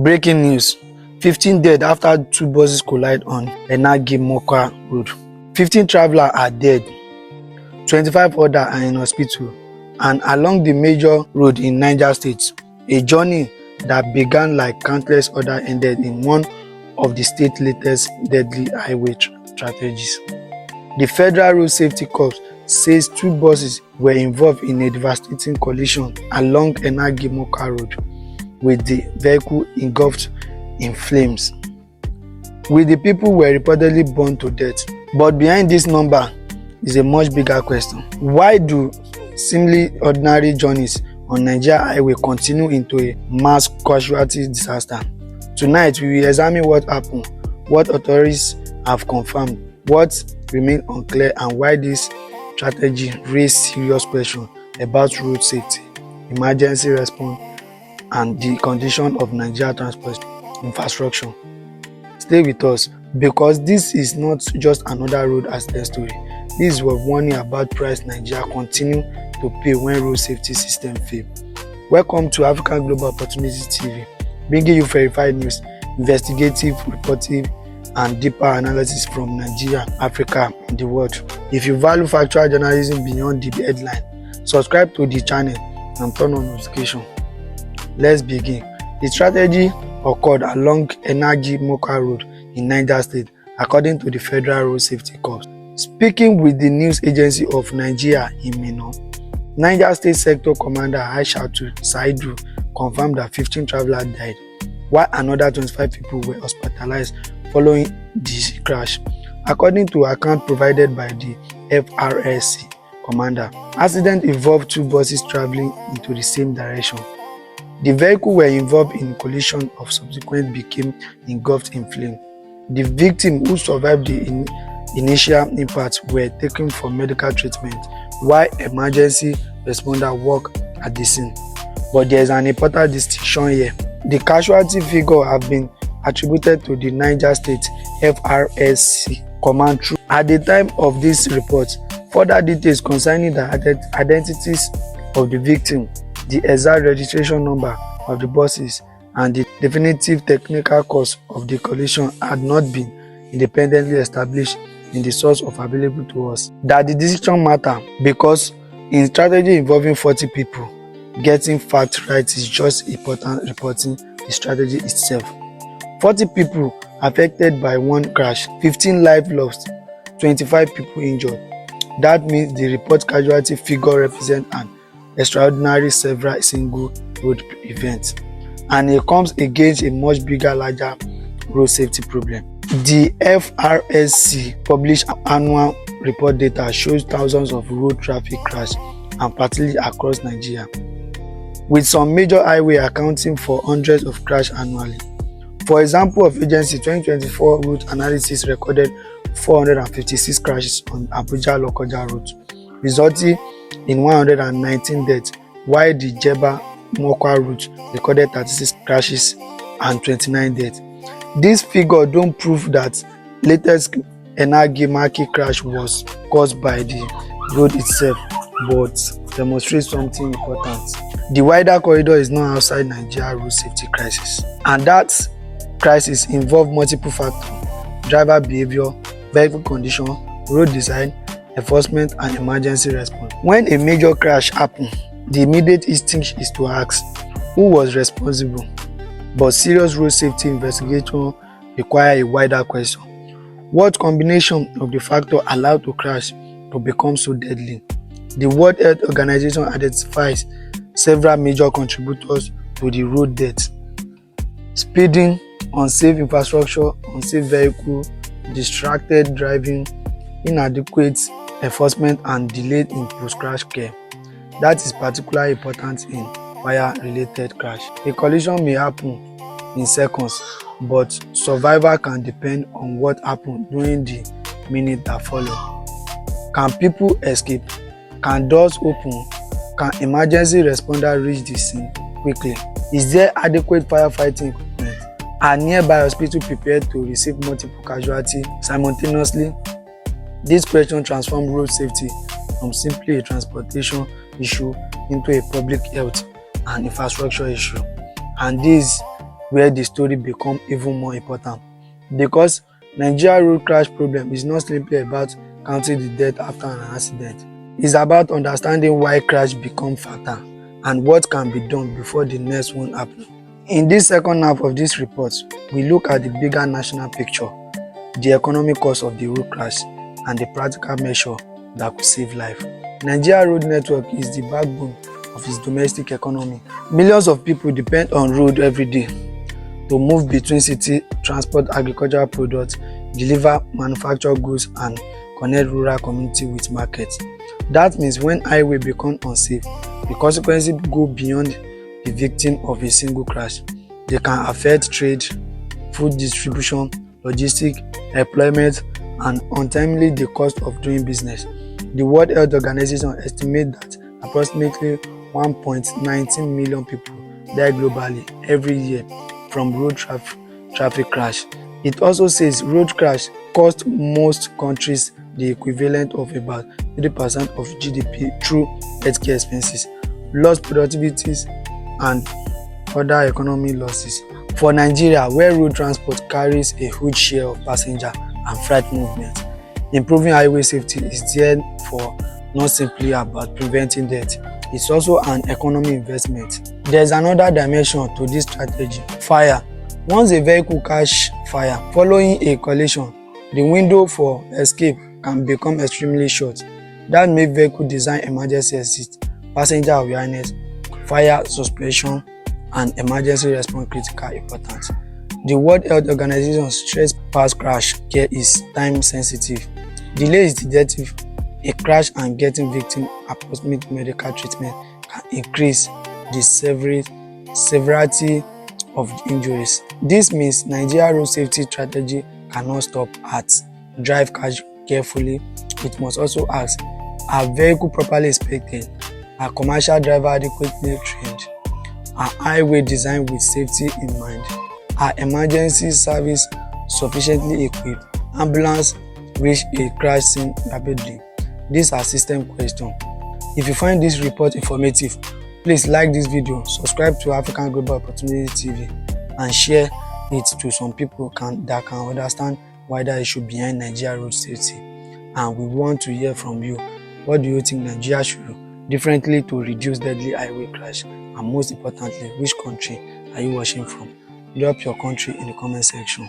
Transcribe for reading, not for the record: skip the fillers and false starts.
Breaking news: 15 dead after two buses collide on Enagi-Mokwa Road. 15 travelers are dead, 25 others are in hospital, and along the major road in Niger State, a journey that began like countless others ended in one of the state's latest deadly highway tragedies. The Federal Road Safety Corps says two buses were involved in a devastating collision along Enagi-Mokwa Road, with the vehicle engulfed in flames. With the people were reportedly burned to death. But behind this number is a much bigger question. Why do seemingly ordinary journeys on Nigeria highway continue into a mass casualty disaster? Tonight we will examine what happened, what authorities have confirmed, what remains unclear, and why this tragedy raised serious questions about road safety, emergency response, and the condition of Nigeria transport infrastructure. Stay with us, because this is not just another road accident story. This is a warning about price Nigeria continue to pay when road safety system fail. Welcome to African Global Opportunity TV, bringing you verified news, investigative reporting, and deeper analysis from Nigeria, Africa, and the world. If you value factual journalism beyond the headline, subscribe to the channel and turn on notification. Let's begin. The tragedy occurred along Enagi-Mokwa Road in Niger State, according to the Federal Road Safety Corps. Speaking with the news agency of Nigeria in Minna, Niger State Sector Commander Aishatu Saidu confirmed that 15 travelers died, while another 25 people were hospitalized following the crash. According to account provided by the FRSC commander, accident involved two buses traveling into the same direction. The vehicle were involved in collision of subsequent became engulfed in flame. The victims who survived the initial impact were taken for medical treatment, while emergency responders worked at the scene. But there is an important distinction here. The casualty figure have been attributed to the Niger State FRSC command troop. At the time of this report, further details concerning the identities of the victim, the exact registration number of the buses, and the definitive technical cause of the collision had not been independently established in the source of available to us. That the decision matter, because in strategy involving 40 people, getting facts right is just important reporting the strategy itself. 40 people affected by one crash, 15 lives lost, 25 people injured. That means the report casualty figure represents an extraordinary several single road events, and it comes against a much bigger, larger road safety problem. The FRSC published annual report data shows thousands of road traffic crashes, and particularly across Nigeria, with some major highway accounting for hundreds of crashes annually. For example, of agency 2024 route analysis recorded 456 crashes on Abuja-Lokoja route, resulting in 119 deaths, while the Enagi-Mokwa route recorded 36 crashes and 29 deaths. This figure don't prove that latest Enagi-Mokwa crash was caused by the road itself, but demonstrates something important. The wider corridor is not outside Nigeria road safety crisis, and that crisis involves multiple factors: driver behavior, vehicle condition, road design, enforcement, and emergency response. When a major crash happens, the immediate instinct is to ask who was responsible, but serious road safety investigation require a wider question: what combination of the factors allowed the crash to become so deadly? The World Health Organization identifies several major contributors to the road deaths: speeding, unsafe infrastructure, unsafe vehicle, distracted driving, inadequate enforcement, and delay in post-crash care. That is particularly important in fire-related crash. A collision may happen in seconds, but survival can depend on what happened during the minute that follow. Can people escape? Can doors open? Can emergency responders reach the scene quickly? Is there adequate firefighting equipment? Are nearby hospitals prepared to receive multiple casualties simultaneously? This question transforms road safety from simply a transportation issue into a public health and infrastructure issue. And this where the story become even more important. Because Nigeria road crash problem is not simply about counting the death after an accident. It's about understanding why crash become fatal and what can be done before the next one happens. In this second half of this report, we look at the bigger national picture, the economic cost of the road crash, and the practical measure that could save life. Nigeria road network is the backbone of its domestic economy. Millions of people depend on road every day to move between cities, transport agricultural products, deliver manufactured goods, and connect rural communities with markets. That means when highway become unsafe, the consequences go beyond the victim of a single crash. They can affect trade, food distribution, logistics, employment, and ultimately the cost of doing business. The World Health Organization estimates that approximately 1.19 million people die globally every year from road traffic crash. It also says road crash cost most countries the equivalent of about 3% of GDP through healthcare expenses, lost productivities, and other economic losses. For Nigeria, where road transport carries a huge share of passenger and freight movement, improving highway safety is therefore not simply about preventing death, it's also an economic investment. There's another dimension to this strategy: fire. Once a vehicle catch fire following a collision, the window for escape can become extremely short. That makes vehicle design, emergency exit, passenger awareness, fire suppression, and emergency response critical important. The World Health Organization stress past crash care is time sensitive. Delay is deductible. A crash and getting victim appropriate medical treatment can increase the severity of injuries. This means Nigeria road safety strategy cannot stop at drive carefully. It must also ask, are vehicles properly inspected? Are commercial drivers adequately trained? Are highway designed with safety in mind? Are emergency service sufficiently equipped? Ambulance reach a crash scene rapidly? These are system questions. If you find this report informative, please like this video, subscribe to African Global Opportunity TV, and share it to some people that can understand wider issue behind Nigeria road safety. And we want to hear from you. What do you think Nigeria should do differently to reduce deadly highway crash? And most importantly, which country are you watching from? Drop your country in the comment section.